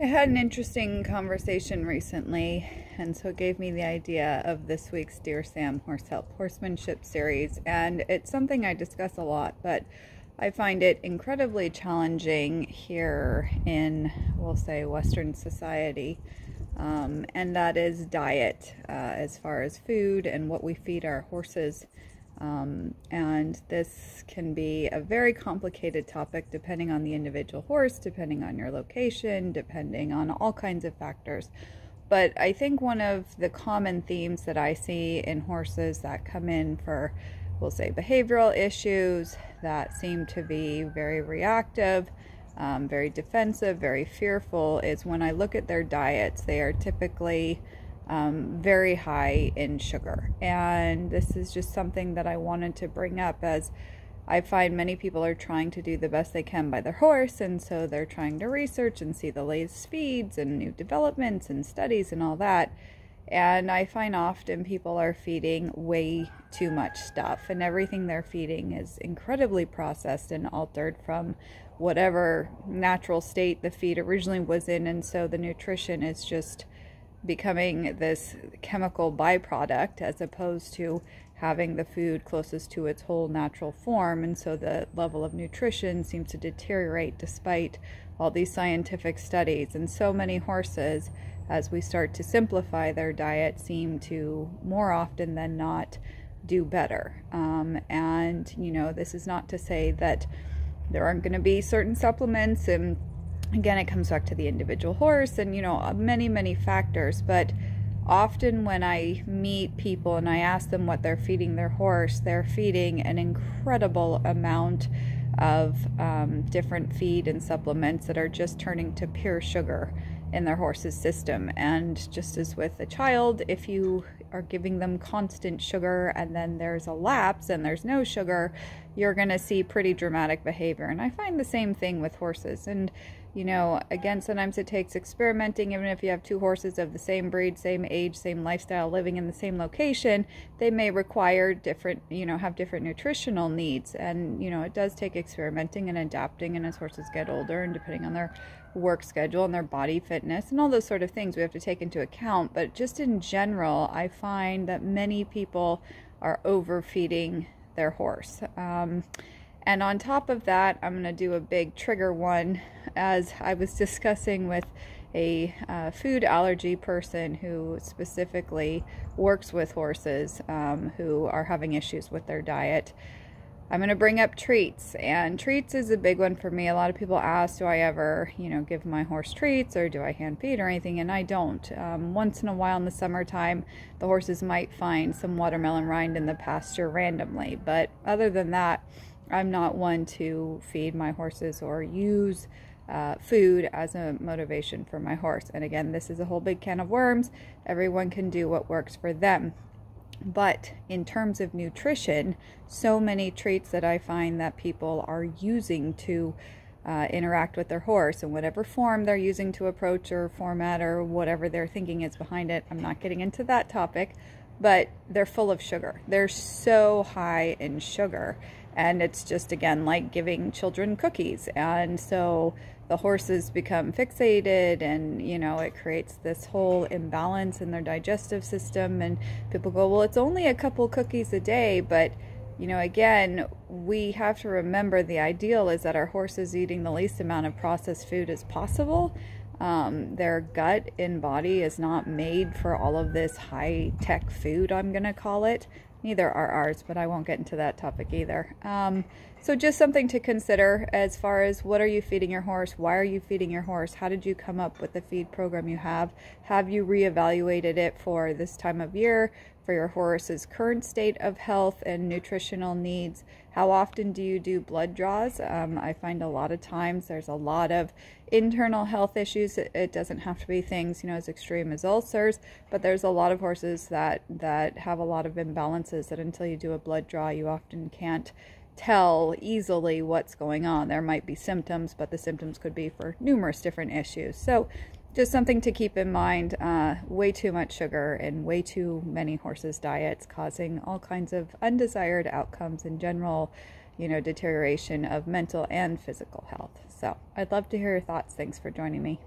I had an interesting conversation recently, and so it gave me the idea of this week's Dear Sam Help Horsemanship Series. And it's something I discuss a lot, but I find it incredibly challenging here in, we'll say, Western society. And that is diet, as far as food and what we feed our horses. And this can be a very complicated topic depending on the individual horse, depending on your location, depending on all kinds of factors. But I think one of the common themes that I see in horses that come in for, we'll say, behavioral issues that seem to be very reactive, very defensive, very fearful, is when I look at their diets, they are typically very high in sugar. And this is just something that I wanted to bring up, as I find many people are trying to do the best they can by their horse, and so they're trying to research and see the latest feeds and new developments and studies and all that. And I find often people are feeding way too much stuff, and everything they're feeding is incredibly processed and altered from whatever natural state the feed originally was in, and so the nutrition is just becoming this chemical byproduct as opposed to having the food closest to its whole natural form. And so the level of nutrition seems to deteriorate despite all these scientific studies. And so many horses, as we start to simplify their diet, seem to more often than not do better. And you know, this is not to say that there aren't going to be certain supplements, and again, it comes back to the individual horse and, you know, many factors. But often when I meet people and I ask them what they're feeding their horse, they're feeding an incredible amount of different feed and supplements that are just turning to pure sugar in their horse's system. And just as with a child, if you are giving them constant sugar and then there's a lapse and there's no sugar, you're going to see pretty dramatic behavior. And I find the same thing with horses. And you know, again, sometimes it takes experimenting. Even if you have two horses of the same breed, same age, same lifestyle, living in the same location, they may require different, you know, have different nutritional needs. And, you know, it does take experimenting and adapting. And as horses get older, and depending on their work schedule and their body fitness and all those sort of things we have to take into account. But just in general, I find that many people are overfeeding their horse. And on top of that, I'm going to do a big trigger one, as I was discussing with a food allergy person who specifically works with horses who are having issues with their diet. I'm going to bring up treats, and treats is a big one for me. A lot of people ask, do I ever, you know, give my horse treats, or do I hand feed or anything? And I don't. Once in a while in the summertime, the horses might find some watermelon rind in the pasture randomly, but other than that, I'm not one to feed my horses or use food as a motivation for my horse. And again, this is a whole big can of worms. Everyone can do what works for them. But in terms of nutrition, so many treats that I find that people are using to interact with their horse in whatever form they're using to approach or format or whatever their thinking is behind it. I'm not getting into that topic, but they're full of sugar. They're so high in sugar. And it's just, again, like giving children cookies. And so the horses become fixated, and, you know, it creates this whole imbalance in their digestive system. And people go, well, it's only a couple cookies a day. But, you know, again, we have to remember the ideal is that our horse is eating the least amount of processed food as possible. Their gut and body is not made for all of this high-tech food, I'm going to call it. Neither are ours, but I won't get into that topic either. So just something to consider as far as what are you feeding your horse? Why are you feeding your horse? How did you come up with the feed program you have? Have you reevaluated it for this time of year, for your horse's current state of health and nutritional needs? How often do you do blood draws? I find a lot of times there's a lot of internal health issues. It doesn't have to be things, you know, as extreme as ulcers, but there's a lot of horses that have a lot of imbalances that until you do a blood draw, you often can't tell easily what's going on. There might be symptoms, but the symptoms could be for numerous different issues. So just something to keep in mind. Way too much sugar in way too many horses' diets, causing all kinds of undesired outcomes in general, you know, deterioration of mental and physical health. So I'd love to hear your thoughts. Thanks for joining me.